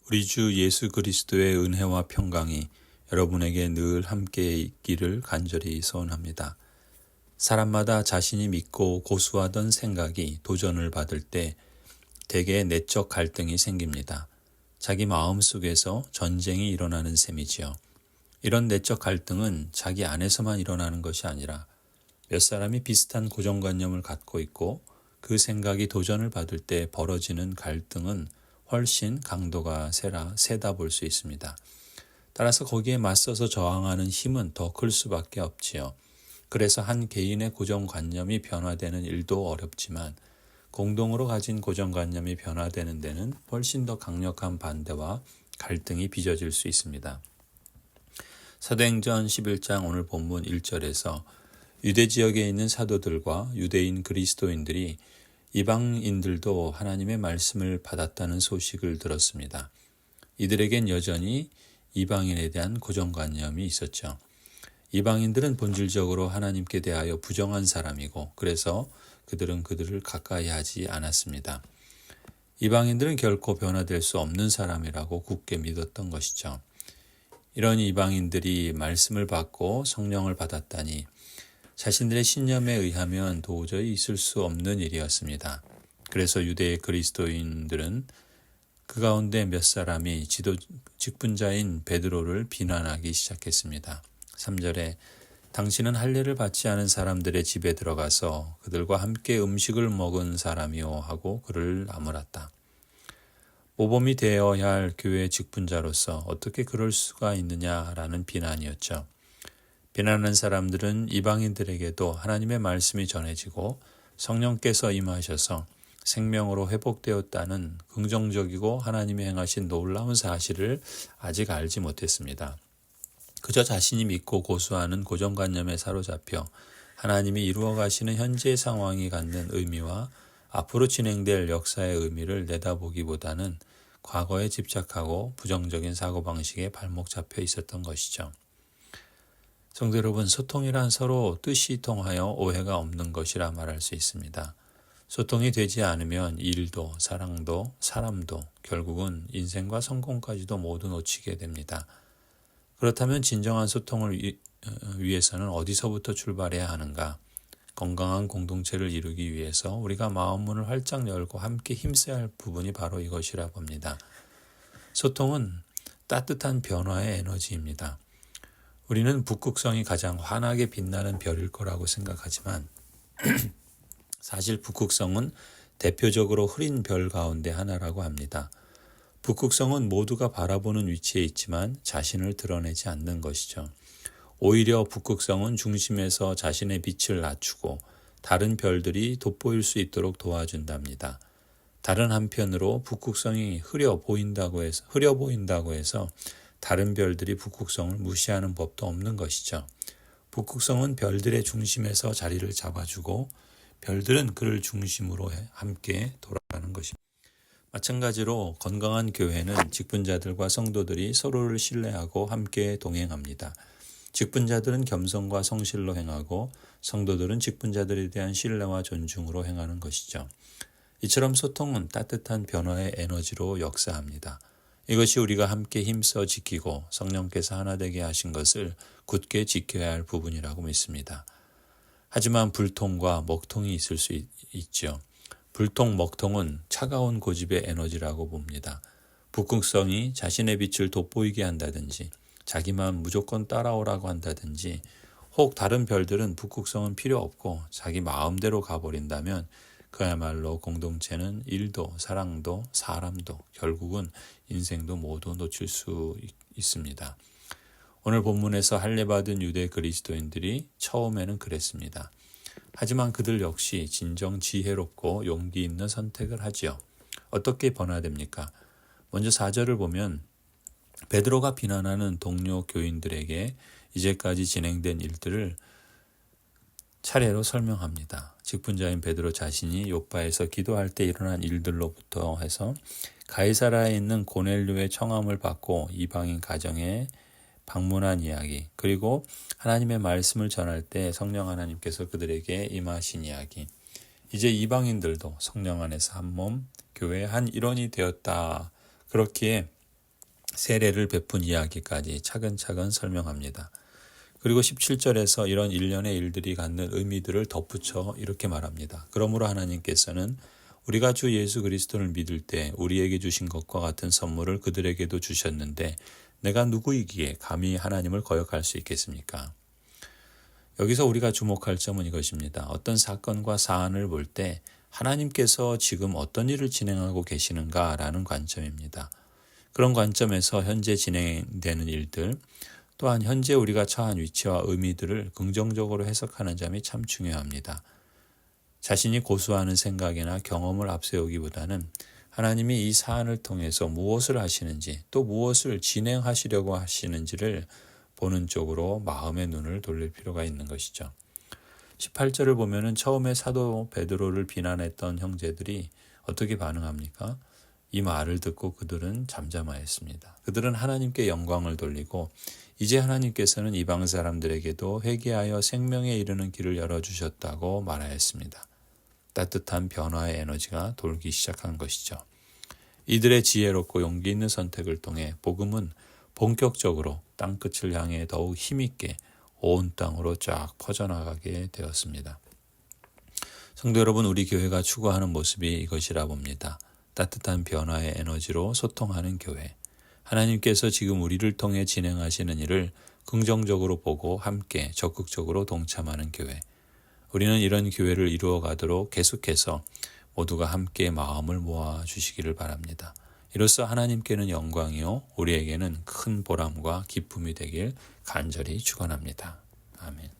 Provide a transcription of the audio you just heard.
우리 주 예수 그리스도의 은혜와 평강이 여러분에게 늘 함께 있기를 간절히 소원합니다. 사람마다 자신이 믿고 고수하던 생각이 도전을 받을 때 대개 내적 갈등이 생깁니다. 자기 마음 속에서 전쟁이 일어나는 셈이지요. 이런 내적 갈등은 자기 안에서만 일어나는 것이 아니라 몇 사람이 비슷한 고정관념을 갖고 있고 그 생각이 도전을 받을 때 벌어지는 갈등은 훨씬 강도가 세다 볼 수 있습니다. 따라서 거기에 맞서서 저항하는 힘은 더 클 수밖에 없지요. 그래서 한 개인의 고정관념이 변화되는 일도 어렵지만 공동으로 가진 고정관념이 변화되는 데는 훨씬 더 강력한 반대와 갈등이 빚어질 수 있습니다. 사도행전 11장 오늘 본문 1절에서 유대 지역에 있는 사도들과 유대인 그리스도인들이 이방인들도 하나님의 말씀을 받았다는 소식을 들었습니다. 이들에겐 여전히 이방인에 대한 고정관념이 있었죠. 이방인들은 본질적으로 하나님께 대하여 부정한 사람이고 그래서 그들은 그들을 가까이 하지 않았습니다. 이방인들은 결코 변화될 수 없는 사람이라고 굳게 믿었던 것이죠. 이런 이방인들이 말씀을 받고 성령을 받았다니 자신들의 신념에 의하면 도저히 있을 수 없는 일이었습니다. 그래서 유대 그리스도인들은 그 가운데 몇 사람이 직분자인 베드로를 비난하기 시작했습니다. 3절에 당신은 할례를 받지 않은 사람들의 집에 들어가서 그들과 함께 음식을 먹은 사람이요 하고 그를 나무랐다. 모범이 되어야 할 교회 직분자로서 어떻게 그럴 수가 있느냐라는 비난이었죠. 비난하는 사람들은 이방인들에게도 하나님의 말씀이 전해지고 성령께서 임하셔서 생명으로 회복되었다는 긍정적이고 하나님이 행하신 놀라운 사실을 아직 알지 못했습니다. 그저 자신이 믿고 고수하는 고정관념에 사로잡혀 하나님이 이루어 가시는 현재의 상황이 갖는 의미와 앞으로 진행될 역사의 의미를 내다보기보다는 과거에 집착하고 부정적인 사고방식에 발목 잡혀 있었던 것이죠. 성도 여러분, 소통이란 서로 뜻이 통하여 오해가 없는 것이라 말할 수 있습니다. 소통이 되지 않으면 일도, 사랑도, 사람도 결국은 인생과 성공까지도 모두 놓치게 됩니다. 그렇다면 진정한 소통을 위해서는 어디서부터 출발해야 하는가? 건강한 공동체를 이루기 위해서 우리가 마음문을 활짝 열고 함께 힘써야 할 부분이 바로 이것이라 봅니다. 소통은 따뜻한 변화의 에너지입니다. 우리는 북극성이 가장 환하게 빛나는 별일 거라고 생각하지만 사실 북극성은 대표적으로 흐린 별 가운데 하나라고 합니다. 북극성은 모두가 바라보는 위치에 있지만 자신을 드러내지 않는 것이죠. 오히려 북극성은 중심에서 자신의 빛을 낮추고 다른 별들이 돋보일 수 있도록 도와준답니다. 다른 한편으로 북극성이 흐려 보인다고 해서 다른 별들이 북극성을 무시하는 법도 없는 것이죠. 북극성은 별들의 중심에서 자리를 잡아주고 별들은 그를 중심으로 함께 돌아가는 것입니다. 마찬가지로 건강한 교회는 직분자들과 성도들이 서로를 신뢰하고 함께 동행합니다. 직분자들은 겸손과 성실로 행하고 성도들은 직분자들에 대한 신뢰와 존중으로 행하는 것이죠. 이처럼 소통은 따뜻한 변화의 에너지로 역사합니다. 이것이 우리가 함께 힘써 지키고 성령께서 하나 되게 하신 것을 굳게 지켜야 할 부분이라고 믿습니다. 하지만 불통과 먹통이 있을 수 있죠. 불통, 먹통은 차가운 고집의 에너지라고 봅니다. 북극성이 자신의 빛을 돋보이게 한다든지 자기만 무조건 따라오라고 한다든지 혹 다른 별들은 북극성은 필요 없고 자기 마음대로 가버린다면 그야말로 공동체는 일도 사랑도 사람도 결국은 인생도 모두 놓칠 수 있습니다. 오늘 본문에서 할례받은 유대 그리스도인들이 처음에는 그랬습니다. 하지만 그들 역시 진정 지혜롭고 용기 있는 선택을 하지요. 어떻게 변화됩니까? 먼저 4절을 보면 베드로가 비난하는 동료 교인들에게 이제까지 진행된 일들을 차례로 설명합니다. 직분자인 베드로 자신이 요빠에서 기도할 때 일어난 일들로부터 해서 가이사라에 있는 고넬료의 청함을 받고 이방인 가정에 방문한 이야기, 그리고 하나님의 말씀을 전할 때 성령 하나님께서 그들에게 임하신 이야기, 이제 이방인들도 성령 안에서 한 몸, 교회의 한 일원이 되었다. 그렇기에 세례를 베푼 이야기까지 차근차근 설명합니다. 그리고 17절에서 이런 일련의 일들이 갖는 의미들을 덧붙여 이렇게 말합니다. 그러므로 하나님께서는 우리가 주 예수 그리스도를 믿을 때 우리에게 주신 것과 같은 선물을 그들에게도 주셨는데 내가 누구이기에 감히 하나님을 거역할 수 있겠습니까? 여기서 우리가 주목할 점은 이것입니다. 어떤 사건과 사안을 볼 때 하나님께서 지금 어떤 일을 진행하고 계시는가라는 관점입니다. 그런 관점에서 현재 진행되는 일들, 또한 현재 우리가 처한 위치와 의미들을 긍정적으로 해석하는 점이 참 중요합니다. 자신이 고수하는 생각이나 경험을 앞세우기보다는 하나님이 이 사안을 통해서 무엇을 하시는지 또 무엇을 진행하시려고 하시는지를 보는 쪽으로 마음의 눈을 돌릴 필요가 있는 것이죠. 18절을 보면은 처음에 사도 베드로를 비난했던 형제들이 어떻게 반응합니까? 이 말을 듣고 그들은 잠잠하였습니다. 그들은 하나님께 영광을 돌리고 이제 하나님께서는 이방 사람들에게도 회개하여 생명에 이르는 길을 열어주셨다고 말하였습니다. 따뜻한 변화의 에너지가 돌기 시작한 것이죠. 이들의 지혜롭고 용기 있는 선택을 통해 복음은 본격적으로 땅끝을 향해 더욱 힘있게 온 땅으로 쫙 퍼져나가게 되었습니다. 성도 여러분, 우리 교회가 추구하는 모습이 이것이라 봅니다. 따뜻한 변화의 에너지로 소통하는 교회. 하나님께서 지금 우리를 통해 진행하시는 일을 긍정적으로 보고 함께 적극적으로 동참하는 교회. 우리는 이런 교회를 이루어가도록 계속해서 모두가 함께 마음을 모아 주시기를 바랍니다. 이로써 하나님께는 영광이요 우리에게는 큰 보람과 기쁨이 되길 간절히 축원합니다. 아멘.